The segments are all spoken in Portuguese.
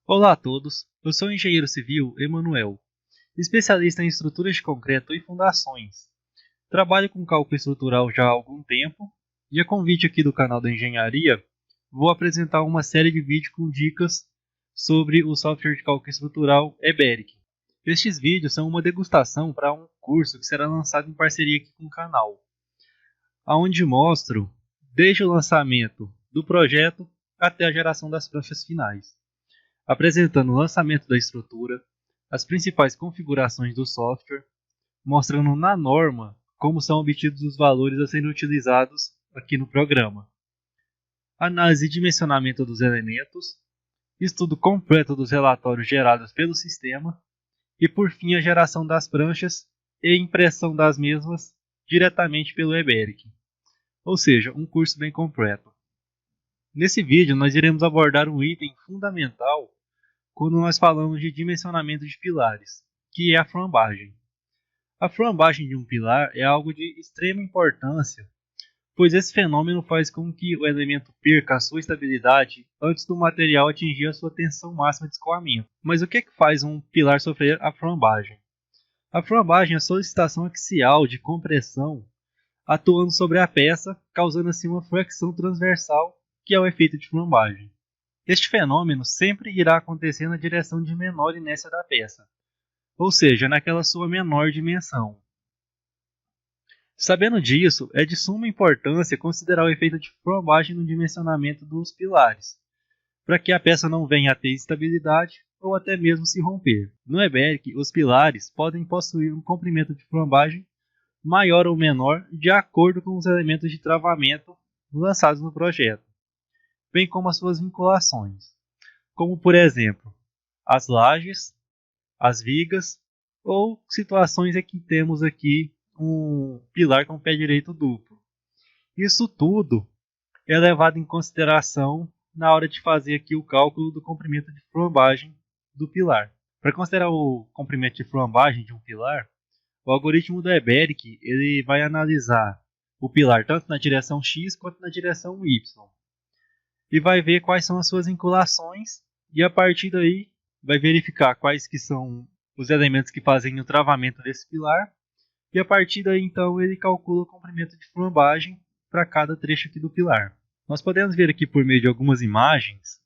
Olá a todos, eu sou o engenheiro civil Emanuel, especialista em estruturas de concreto e fundações. Trabalho com cálculo estrutural já há algum tempo e a convite aqui do canal da engenharia, vou apresentar uma série de vídeos com dicas sobre o software de cálculo estrutural EBERIC. Estes vídeos são uma degustação para um curso que será lançado em parceria aqui com o canal, onde mostro desde o lançamento do projeto até a geração das pranchas finais, apresentando o lançamento da estrutura, as principais configurações do software, mostrando na norma como são obtidos os valores a serem utilizados aqui no programa, análise e dimensionamento dos elementos, estudo completo dos relatórios gerados pelo sistema e, por fim, a geração das pranchas e impressão das mesmas diretamente pelo EBERIC, ou seja, um curso bem completo. Nesse vídeo, nós iremos abordar um item fundamental quando nós falamos de dimensionamento de pilares, que é a flambagem. A flambagem de um pilar é algo de extrema importância, pois esse fenômeno faz com que o elemento perca a sua estabilidade antes do material atingir a sua tensão máxima de escoamento. Mas o que faz um pilar sofrer a flambagem? A flambagem é a solicitação axial de compressão atuando sobre a peça, causando assim uma flexão transversal, que é o efeito de flambagem. Este fenômeno sempre irá acontecer na direção de menor inércia da peça, ou seja, naquela sua menor dimensão. Sabendo disso, é de suma importância considerar o efeito de flambagem no dimensionamento dos pilares, para que a peça não venha a ter instabilidade ou até mesmo se romper. No EBERIC, os pilares podem possuir um comprimento de flambagem maior ou menor de acordo com os elementos de travamento lançados no projeto, bem como as suas vinculações, como por exemplo, as lajes, as vigas ou situações em que temos aqui um pilar com pé direito duplo. Isso tudo é levado em consideração na hora de fazer aqui o cálculo do comprimento de flambagem do pilar. Para considerar o comprimento de flambagem de um pilar, o algoritmo do EBERIC ele vai analisar o pilar tanto na direção X quanto na direção Y. E vai ver quais são as suas vinculações e a partir daí vai verificar quais que são os elementos que fazem o travamento desse pilar e a partir daí então ele calcula o comprimento de flambagem para cada trecho aqui do pilar. Nós podemos ver aqui por meio de algumas imagens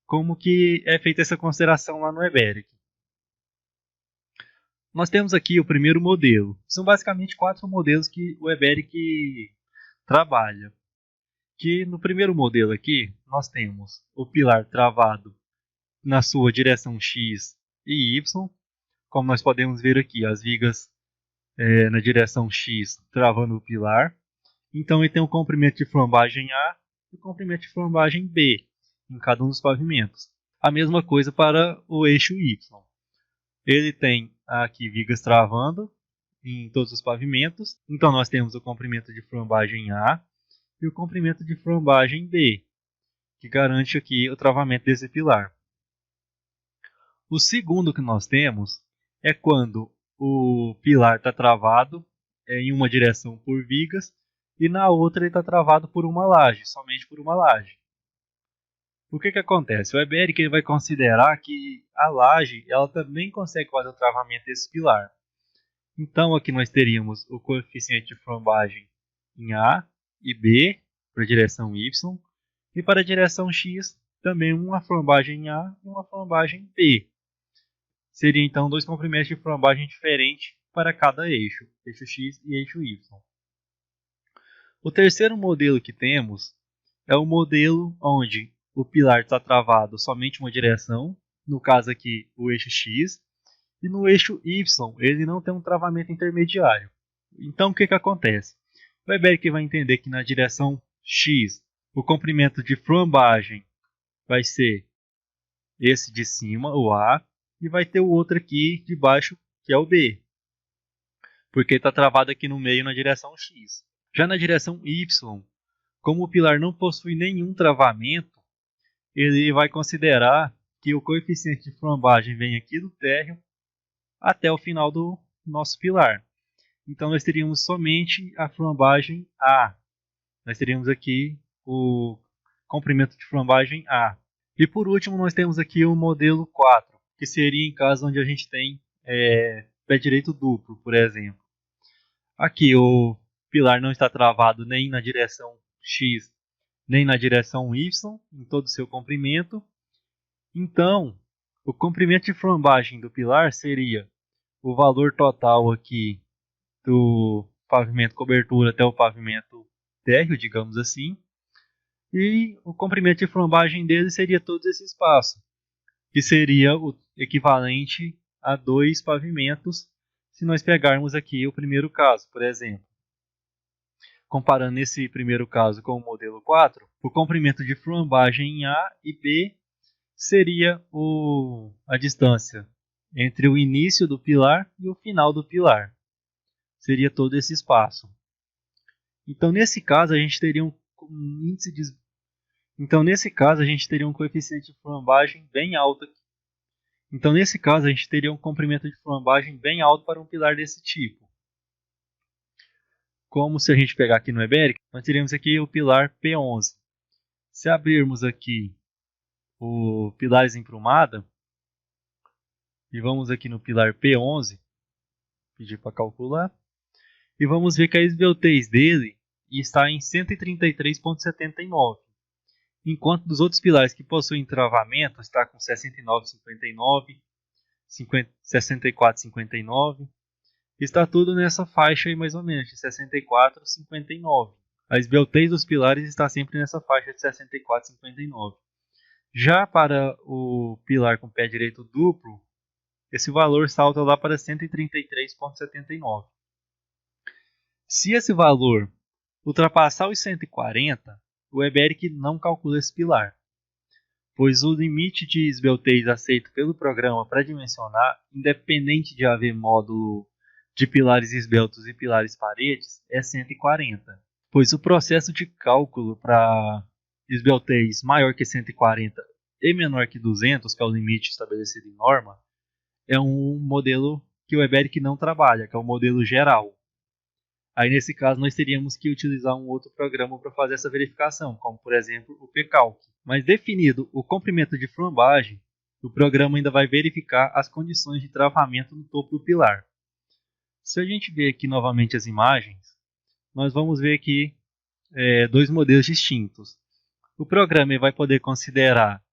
como que é feita essa consideração lá no EBERIC. Nós temos aqui o primeiro modelo. São basicamente 4 modelos que o EBERIC trabalha. Que no primeiro modelo aqui, nós temos o pilar travado na sua direção X e Y. Como nós podemos ver aqui, as vigas na direção X travando o pilar. Então ele tem o comprimento de flambagem A e o comprimento de flambagem B em cada um dos pavimentos. A mesma coisa para o eixo Y. Ele tem aqui vigas travando em todos os pavimentos. Então nós temos o comprimento de flambagem A e o comprimento de flambagem B, que garante aqui o travamento desse pilar. O segundo que nós temos é quando o pilar está travado em uma direção por vigas e na outra ele está travado por uma laje, somente por uma laje. O que acontece? O EBERIC vai considerar que a laje ela também consegue fazer o travamento desse pilar. Então aqui nós teríamos o coeficiente de flambagem em A e B para a direção Y e para a direção X também uma flambagem A e uma flambagem B. Seria então 2 comprimentos de flambagem diferentes para cada eixo, eixo X e eixo Y. O terceiro modelo que temos é o modelo onde o pilar está travado somente uma direção, no caso aqui o eixo X, e no eixo Y ele não tem um travamento intermediário. Então o que acontece? O EBERIC vai entender que na direção X o comprimento de flambagem vai ser esse de cima, o A, e vai ter o outro aqui de baixo, que é o B, porque está travado aqui no meio na direção X. Já na direção Y, como o pilar não possui nenhum travamento, ele vai considerar que o coeficiente de flambagem vem aqui do térreo até o final do nosso pilar. Então nós teríamos somente a flambagem A. Nós teríamos aqui o comprimento de flambagem A. E por último nós temos aqui o modelo 4, que seria em caso onde a gente tem pé direito duplo, por exemplo. Aqui o pilar não está travado nem na direção X, nem na direção Y, em todo o seu comprimento. Então, o comprimento de flambagem do pilar seria o valor total aqui do pavimento cobertura até o pavimento térreo, digamos assim. E o comprimento de flambagem dele seria todo esse espaço, que seria o equivalente a 2 pavimentos, se nós pegarmos aqui o primeiro caso, por exemplo. Comparando esse primeiro caso com o modelo 4, o comprimento de flambagem em A e B seria a distância entre o início do pilar e o final do pilar. Seria todo esse espaço. Então, nesse caso, a gente teria um índice de... Então, nesse caso, a gente teria um coeficiente de flambagem bem alto aqui. Então, nesse caso, a gente teria um comprimento de flambagem bem alto para um pilar desse tipo. Como se a gente pegar aqui no Eberic, nós teríamos aqui o pilar P11. Se abrirmos aqui o pilares em prumada, e vamos aqui no pilar P11, pedir para calcular, e vamos ver que a esbeltez dele está em 133,79. Enquanto dos outros pilares que possuem travamento está com 69,59, 64,59. Está tudo nessa faixa aí mais ou menos, de 64,59. A esbeltez dos pilares está sempre nessa faixa de 64,59. Já para o pilar com pé direito duplo, esse valor salta lá para 133,79. Se esse valor ultrapassar os 140, o Eberic não calcula esse pilar, pois o limite de esbeltez aceito pelo programa para dimensionar, independente de haver módulo de pilares esbeltos e pilares paredes, é 140. Pois o processo de cálculo para esbeltez maior que 140 e menor que 200, que é o limite estabelecido em norma, é um modelo que o Eberic não trabalha, que é o modelo geral. Aí nesse caso nós teríamos que utilizar um outro programa para fazer essa verificação, como por exemplo o pCalc. Mas definido o comprimento de flambagem, o programa ainda vai verificar as condições de travamento no topo do pilar. Se a gente ver aqui novamente as imagens, nós vamos ver aqui dois modelos distintos. O programa vai poder considerar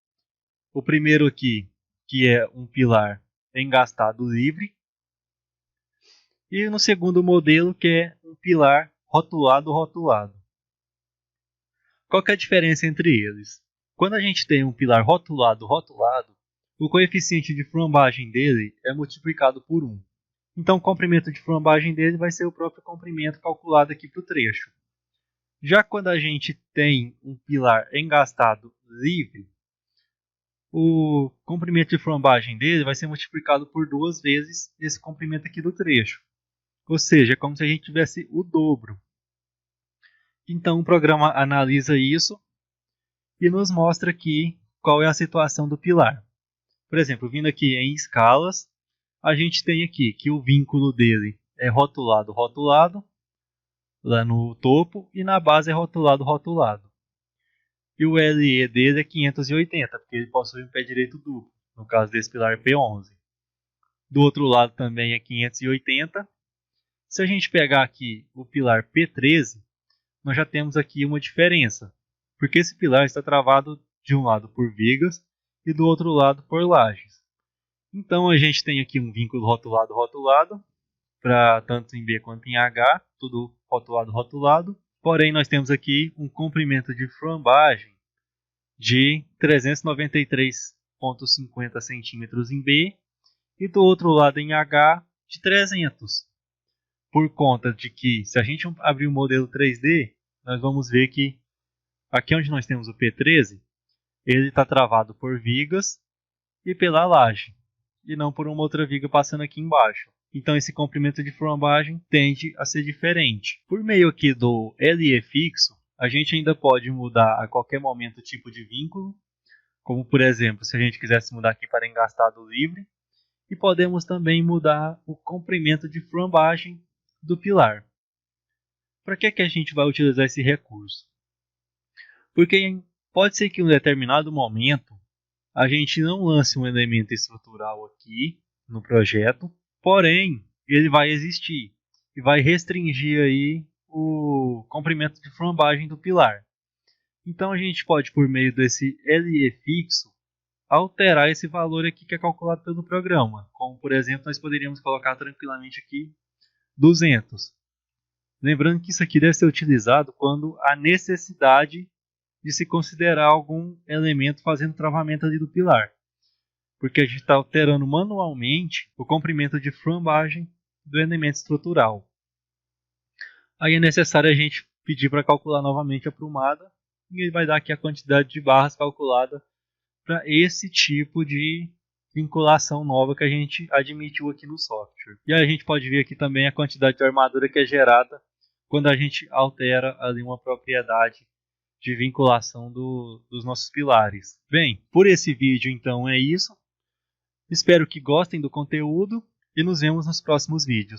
o primeiro aqui, que é um pilar engastado livre, e no segundo modelo, que é um pilar rotulado. Qual que é a diferença entre eles? Quando a gente tem um pilar rotulado, o coeficiente de flambagem dele é multiplicado por 1. Então o comprimento de flambagem dele vai ser o próprio comprimento calculado aqui para o trecho. Já quando a gente tem um pilar engastado livre, o comprimento de flambagem dele vai ser multiplicado por 2 vezes esse comprimento aqui do trecho. Ou seja, é como se a gente tivesse o dobro. Então o programa analisa isso e nos mostra aqui qual é a situação do pilar. Por exemplo, vindo aqui em escalas, a gente tem aqui que o vínculo dele é rotulado, lá no topo, e na base é rotulado. E o LE dele é 580, porque ele possui um pé direito duplo, no caso desse pilar P11. Do outro lado também é 580. Se a gente pegar aqui o pilar P13, nós já temos aqui uma diferença, porque esse pilar está travado de um lado por vigas e do outro lado por lajes. Então a gente tem aqui um vínculo rotulado, para tanto em B quanto em H, tudo rotulado. Porém, nós temos aqui um comprimento de flambagem de 393,50 centímetros em B e do outro lado em H de 300. Por conta de que, se a gente abrir o modelo 3D, nós vamos ver que aqui onde nós temos o P13, ele está travado por vigas e pela laje, e não por uma outra viga passando aqui embaixo. Então esse comprimento de flambagem tende a ser diferente. Por meio aqui do LE fixo, a gente ainda pode mudar a qualquer momento o tipo de vínculo, como por exemplo, se a gente quisesse mudar aqui para engastado livre, e podemos também mudar o comprimento de flambagem do pilar. Para que a gente vai utilizar esse recurso? Porque pode ser que em um determinado momento a gente não lance um elemento estrutural aqui no projeto, porém ele vai existir e vai restringir aí o comprimento de flambagem do pilar. Então a gente pode, por meio desse LE fixo, alterar esse valor aqui que é calculado pelo programa. Como, por exemplo, nós poderíamos colocar tranquilamente aqui 200. Lembrando que isso aqui deve ser utilizado quando há necessidade de se considerar algum elemento fazendo travamento ali do pilar. Porque a gente está alterando manualmente o comprimento de flambagem do elemento estrutural. Aí é necessário a gente pedir para calcular novamente a prumada e ele vai dar aqui a quantidade de barras calculada para esse tipo de vinculação nova que a gente admitiu aqui no software. E aí a gente pode ver aqui também a quantidade de armadura que é gerada quando a gente altera ali uma propriedade de vinculação dos nossos pilares. Bem, por esse vídeo então é isso. Espero que gostem do conteúdo e nos vemos nos próximos vídeos.